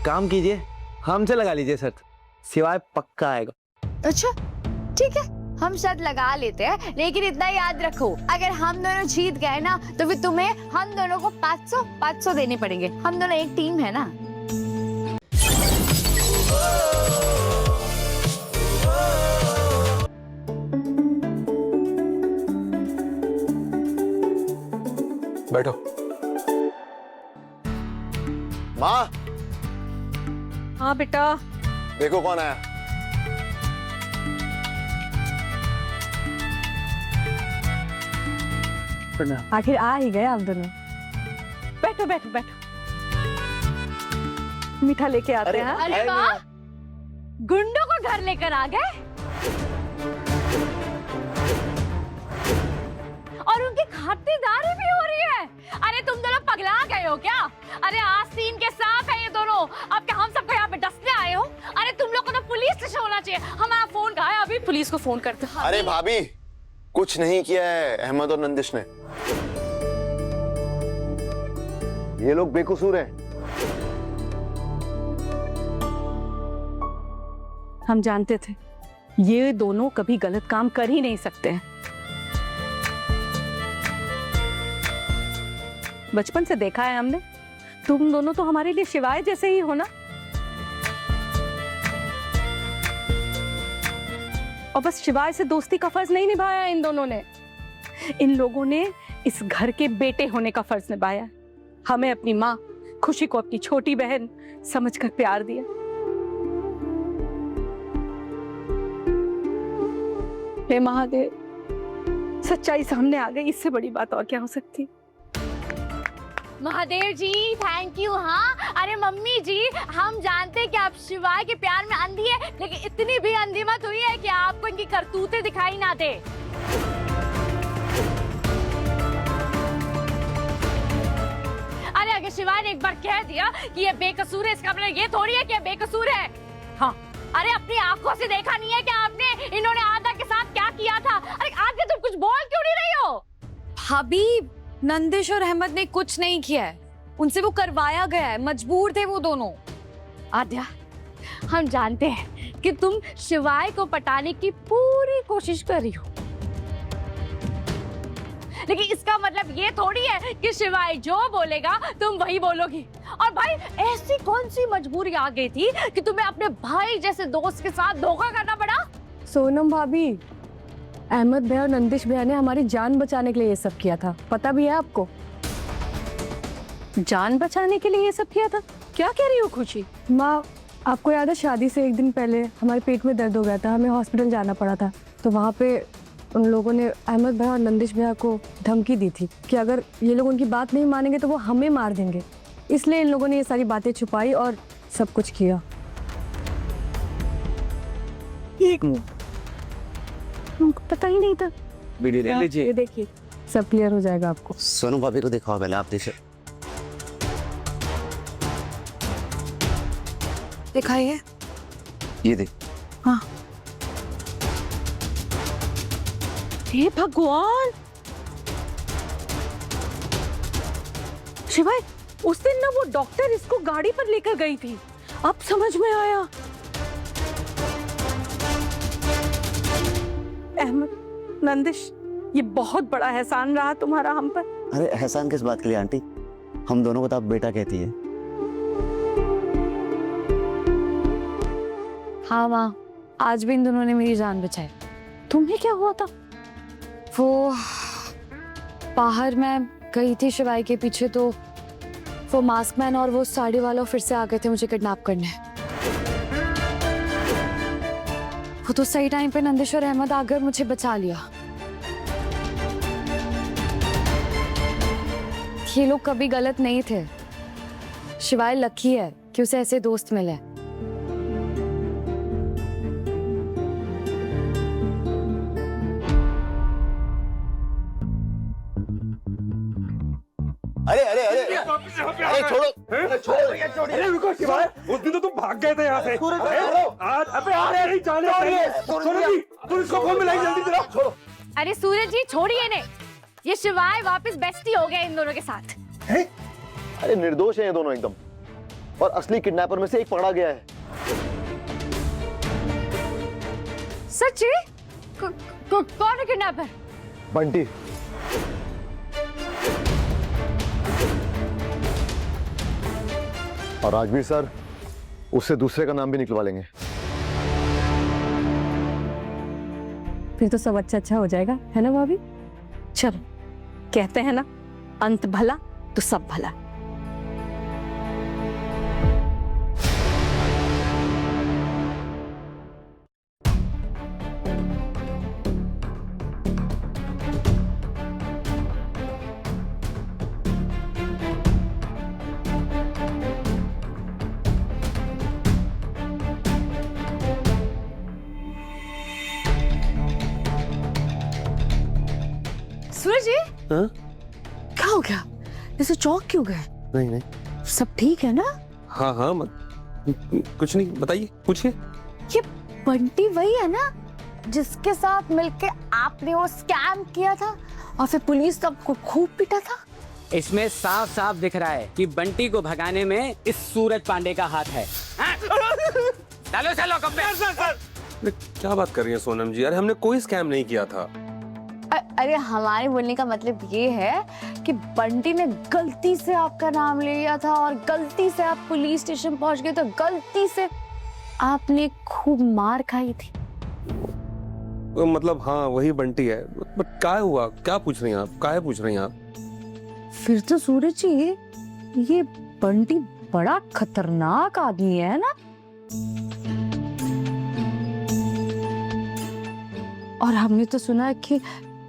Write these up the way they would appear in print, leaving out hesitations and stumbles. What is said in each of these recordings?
काम कीजिए, हमसे लगा लीजिए शर्त, शिवाय पक्का आएगा। अच्छा ठीक है, हम शर्त लगा लेते हैं, लेकिन इतना याद रखो, अगर हम दोनों जीत गए ना तो फिर तुम्हें हम दोनों को 500 देने पड़ेंगे। हम दोनों एक टीम है ना। बैठो। माँ। हाँ बेटा। देखो कौन आया। आखिर आ ही गए आप दोनों। बैठो बैठो बैठो, मीठा लेके आते हैं। अरे वाह, गुंडों को घर लेकर आ गए और उनकी खातिरदारी भी हो रही है। अरे तुम दोनों पगला गए हो क्या? अरे आस्तीन के साथ है ये दोनों, अब क्या हम सबको यहाँ पे डसने आए हो? अरे तुम लोग को तो पुलिस स्टेशन होना चाहिए। हमारा फोन कहाँ है? अभी पुलिस को फोन करते हैं। अरे भाभी, कुछ नहीं किया है अहमद और नंदिश ने। ये लोग बेकसूर हैं। हम जानते थे ये दोनों कभी गलत काम कर ही नहीं सकते हैं। बचपन से देखा है हमने, तुम दोनों तो हमारे लिए शिवाय जैसे ही हो ना। और बस शिवाय से दोस्ती का फर्ज नहीं निभाया इन दोनों ने, इन लोगों ने इस घर के बेटे होने का फर्ज निभाया। हमें अपनी माँ, खुशी को अपनी छोटी बहन समझकर प्यार दिया। हे महादेव, सच्चाई सामने आ गई, इससे बड़ी बात और क्या हो सकती। महादेव जी थैंक यू। हाँ अरे मम्मी जी, हम जानते हैं कि आप शिवाय के प्यार में अंधी है, लेकिन इतनी भी अंधी मत हुई है कि आपको इनकी करतूतें दिखाई ना दे। अरे अगर शिवाय ने एक बार कह दिया कि ये बेकसूर है, इसका मतलब ये थोड़ी है कि ये बेकसूर है। हाँ अरे अपनी आंखों से देखा नहीं है क्या आपने इन्होंने आदा के साथ क्या किया था? अरे आगे तुम कुछ बोल क्यों नहीं रही हो? भाभी, नंदिश और अहमद ने कुछ नहीं किया है, उनसे वो करवाया गया है, मजबूर थे वो दोनों। आद्या, हम जानते हैं कि तुम शिवाय को पटाने की पूरी कोशिश कर रही हो, लेकिन इसका मतलब ये थोड़ी है कि शिवाय जो बोलेगा तुम वही बोलोगी। और भाई ऐसी कौन सी मजबूरी आ गई थी कि तुम्हें अपने भाई जैसे दोस्त के साथ धोखा करना पड़ा? सोनम भाभी, अहमद भैया और नंदिश भैया ने हमारी जान बचाने के लिए ये सब किया था, पता भी है आपको? जान बचाने के लिए ये सब किया था? क्या कह रही हो खुशी? माँ, आपको याद है शादी से एक दिन पहले हमारे पेट में दर्द हो गया था, हमें हॉस्पिटल जाना पड़ा था, तो वहाँ पे उन लोगों ने अहमद भैया और नंदिश भैया को धमकी दी थी कि अगर ये लोग उनकी बात नहीं मानेंगे तो वो हमें मार देंगे। इसलिए इन लोगों ने ये सारी बातें छुपाई और सब कुछ किया। एक हमको पता ही नहीं था। वीडियो ले लीजिए, ये देखिए, सब क्लियर हो जाएगा आपको। सोनू भाभी को दिखाओ पहले, आप देखिए। दिखाइए। ये देख। हाँ। हे भगवान, शिवाय, उस दिन ना वो डॉक्टर इसको गाड़ी पर लेकर गई थी, अब समझ में आया। अहमद, नंदिश, ये बहुत बड़ा एहसान रहा तुम्हारा हम पर। अरे एहसान किस बात के लिए आंटी, हम दोनों को तो आप बेटा कहती है। हाँ माँ, आज भी इन दोनों ने मेरी जान बचाई। तुम्हें क्या हुआ था? वो बाहर मैं गई थी शिवाय के पीछे, तो वो मास्क मैन और वो साड़ी वाला फिर से आ गए थे मुझे किडनैप करने। वो तो सही टाइम पे नंदिश और अहमद आकर मुझे बचा लिया। ये लोग कभी गलत नहीं थे। शिवाय लकी है कि उसे ऐसे दोस्त मिले। अरे अरे अरे अरे छोड़ो, अरे रुको शिवाय, उस दिन तो तुम भाग गए थे यहाँ से। आज अबे आ रहे नहीं जाने जी, पुलिस को फोन मिलाई जल्दी जरा। छोड़ो। अरे सूरज जी छोड़िए ने, ये शिवाय वापस बेस्टी हो गया इन दोनों के साथ। अरे निर्दोष है ये दोनों एकदम। और असली किडनैपर में से एक पकड़ा गया है। सच्ची? कौन है किडनैपर? बंटी। और राजवीर सर उससे दूसरे का नाम भी निकलवा लेंगे। फिर तो सब अच्छा हो जाएगा, है ना भाभी? चलो, कहते हैं ना, अंत भला तो सब भला। सूरज जी, हाँ? क्या हो गया? जैसे चौंक क्यों गए? नहीं नहीं, सब ठीक है ना? हाँ हाँ, कुछ नहीं, बताइए, पूछिए। ये बंटी वही है ना जिसके साथ मिलके आपने वो स्कैम किया था और फिर पुलिस तो आपको खूब पीटा था? इसमें साफ साफ दिख रहा है कि बंटी को भगाने में इस सूरज पांडे का हाथ है। चलो चलो कब अरे क्या बात कर रही हैं सोनम जी? अरे हमने कोई स्कैम नहीं किया था। अरे हमारे बोलने का मतलब ये है कि बंटी ने गलती से आपका नाम ले लिया था और गलती से आप पुलिस स्टेशन पहुंच गए तो गलती से आपने खूब मार खाई थी। मतलब हाँ वही बंटी है। बट क्या हुआ? क्या पूछ रही हैं आप? क्या पूछ रही हैं आप? फिर तो सूरज जी ये बंटी बड़ा खतरनाक आदमी है ना? और हमने तो सुना है कि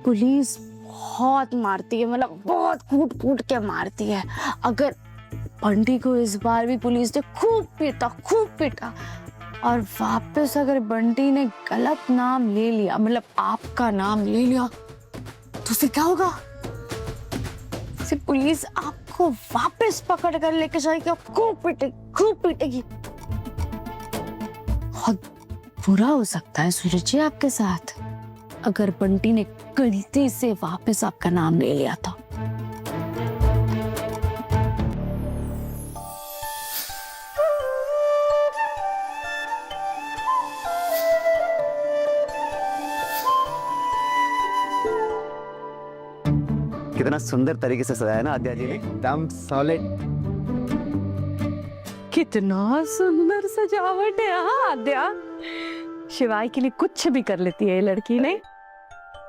पुलिस बहुत मारती है, मतलब बहुत कूट कूट के मारती है। अगर बंटी को इस बार भी पुलिस ने खूब पीटा और वापस अगर बंटी ने गलत नाम ले लिया, मतलब आपका नाम ले लिया, तो फिर क्या होगा? फिर पुलिस आपको वापस पकड़ कर लेके जाएगी और खूब पीटेगी। बहुत बुरा हो सकता है सूरज जी आपके साथ अगर बंटी ने गलती से वापस आपका नाम ले लिया था। कितना सुंदर तरीके से सजाया ना आद्या जी ने। एकदम सॉलिड। कितना सुंदर सजावट है। हाँ आद्या, शिवाय के लिए कुछ भी कर लेती है ये लड़की ने।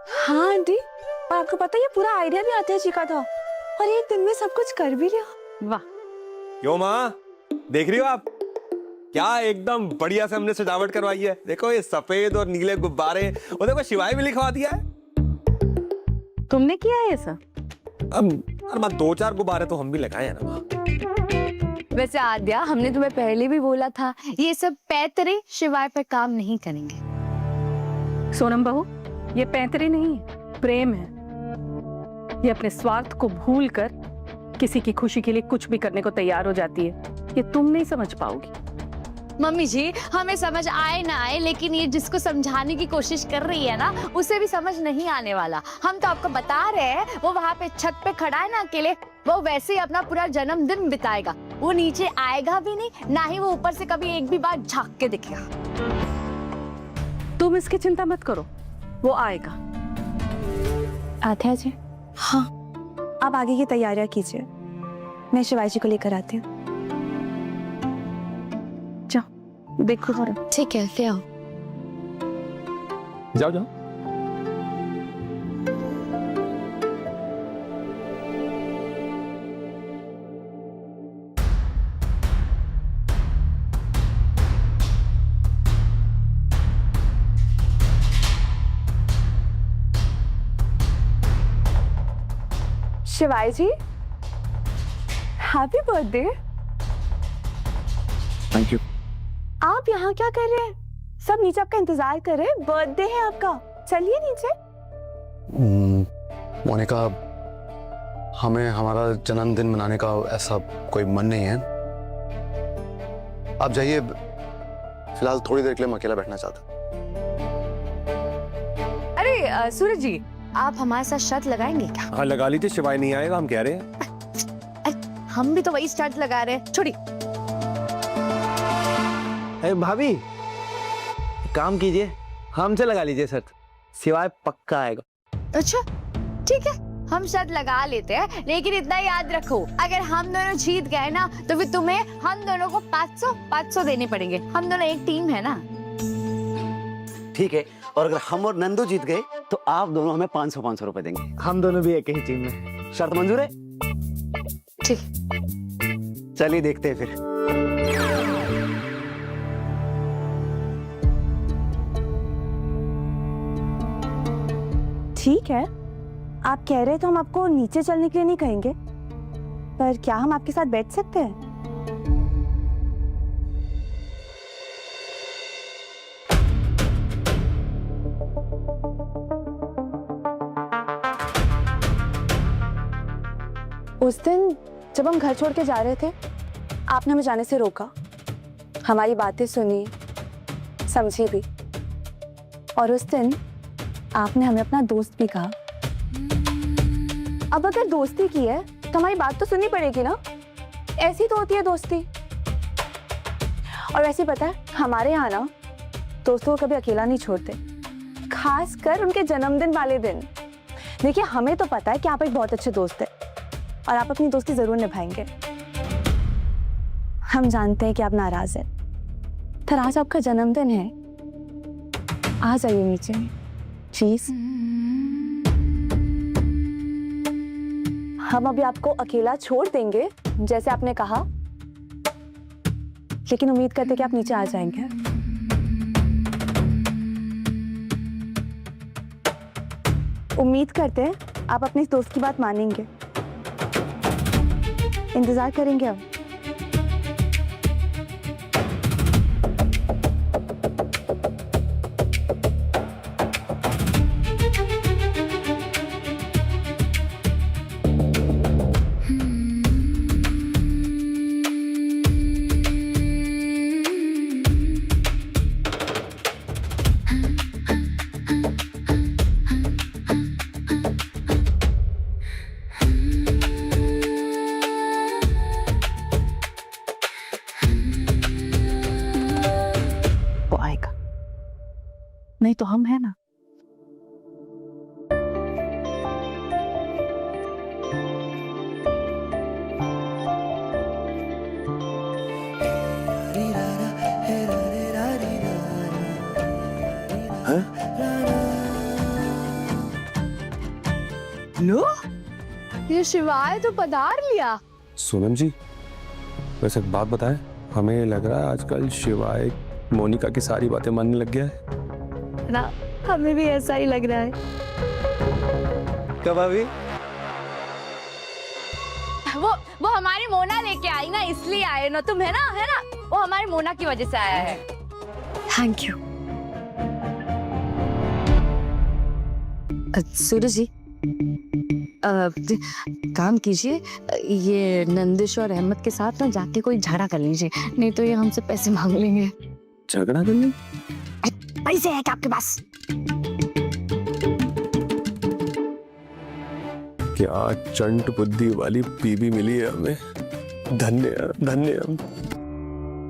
हाँ आंटी, और आपको पता है ये पूरा आइडिया भी आत्या जी का था और एक दिन में सब कुछ कर भी लिया। वाह, क्यों माँ, देख रही हो आप? क्या एकदम बढ़िया से हमने सजावट करवाई है। देखो ये सफेद और नीले गुब्बारे, और देखो शिवाय भी लिखवा दिया है। तुमने किया है ये सब? अरे माँ 2-4 गुब्बारे तो हम भी लगाए हैं ना माँ। वैसे आद्या, हमने तुम्हें पहले भी बोला था ये सब पैतरे शिवाय पर काम नहीं करेंगे। सोनम बहू, ये पैंतरे नहीं है, प्रेम है। ये अपने स्वार्थ को भूलकर किसी की खुशी के लिए कुछ भी करने को तैयार हो जाती है। ये तुम नहीं समझ पाओगी। मम्मी जी, हमें समझ आए ना आए, लेकिन ये जिसको समझाने की कोशिश कर रही है ना, उसे भी समझ नहीं आने वाला। हम तो आपको बता रहे हैं, वो वहाँ पे छत पे खड़ा है ना अकेले, वो वैसे ही अपना पूरा जन्मदिन बिताएगा। वो नीचे आएगा भी नहीं, ना ही वो ऊपर से कभी एक भी बार झांक के दिखेगा। तुम इसकी चिंता मत करो, वो आएगा। आत्या जी, हाँ, आप आगे की तैयारियां कीजिए, मैं शिवाय जी को लेकर आती हूँ। देखो जरा। ठीक है, ले आओ। जाओ जाओ। शिवाय जी, हैप्पी बर्थडे। Thank you. आप यहाँ क्या कर रहे हैं? सब नीचे आपका इंतजार कर रहे हैं, बर्थडे है आपका, चलिए नीचे। मोनिका, हमें हमारा जन्मदिन मनाने का ऐसा कोई मन नहीं है। आप जाइए, फिलहाल थोड़ी देर के लिए मैं अकेला बैठना चाहता हूँ। अरे सूरज जी, आप हमारे साथ शर्त लगाएंगे क्या? हाँ लगा लीजिए, शिवाय नहीं आएगा हम कह रहे हैं। हम भी तो वही शर्त लगा रहे हैं। छोड़ी। अरे भाभी, एक काम कीजिए, हमसे लगा लीजिए शर्त, सिवाय पक्का आएगा। अच्छा ठीक है, हम शर्त लगा लेते हैं, लेकिन इतना याद रखो, अगर हम दोनों जीत गए ना तो फिर तुम्हें हम दोनों को 500 देने पड़ेंगे। हम दोनों एक टीम है ना। ठीक है, और अगर हम और नंदू जीत गए तो आप दोनों हमें 500 रुपए देंगे। हम दोनों भी एक ही टीम में। शर्त मंजूर है? ठीक। चलिए देखते हैं फिर। ठीक है, आप कह रहे तो हम आपको नीचे चलने के लिए नहीं कहेंगे, पर क्या हम आपके साथ बैठ सकते हैं? उस दिन जब हम घर छोड़ के जा रहे थे, आपने हमें जाने से रोका, हमारी बातें सुनी, समझी भी, और उस दिन आपने हमें अपना दोस्त भी कहा। अब अगर दोस्ती की है तो हमारी बात तो सुननी पड़ेगी ना, ऐसी तो होती है दोस्ती। और वैसे पता है, हमारे यहाँ ना दोस्तों को कभी अकेला नहीं छोड़ते, खास कर उनके जन्मदिन वाले दिन। देखिए, हमें तो पता है कि आप एक बहुत अच्छे दोस्त हैं और आप अपनी दोस्ती जरूर निभाएंगे। हम जानते हैं कि आप नाराज हैं, पर आज आपका जन्मदिन है, आ जाइए नीचे प्लीज। हम अभी आपको अकेला छोड़ देंगे जैसे आपने कहा, लेकिन उम्मीद करते हैं कि आप नीचे आ जाएंगे। उम्मीद करते हैं आप अपने इस दोस्त की बात मानेंगे। इंतजार करेंगे अब। वो आएगा, नहीं तो हम है ना। लो, ये शिवाय तो पधार लिया। सोनम जी, वैसे एक बात बताएं, हमें लग रहा है आजकल शिवाय मोनिका की सारी बातें मानने लग गया है ना, हमें भी ऐसा ही लग रहा है। कब भाभी? वो हमारी मोना लेके आई ना, इसलिए आए ना तुम, है ना, वो हमारी मोना की वजह से आया है। Thank you. सूरज जी, काम कीजिए, ये नंदिश और अहमद के साथ ना जाके कोई झगड़ा कर लीजिए, नहीं तो ये हमसे पैसे मांग लेंगे। झगड़ा करने? पैसे है क्या आपके पास? क्या चंट बुद्धि वाली बीबी मिली है हमें, धन्य धन्य।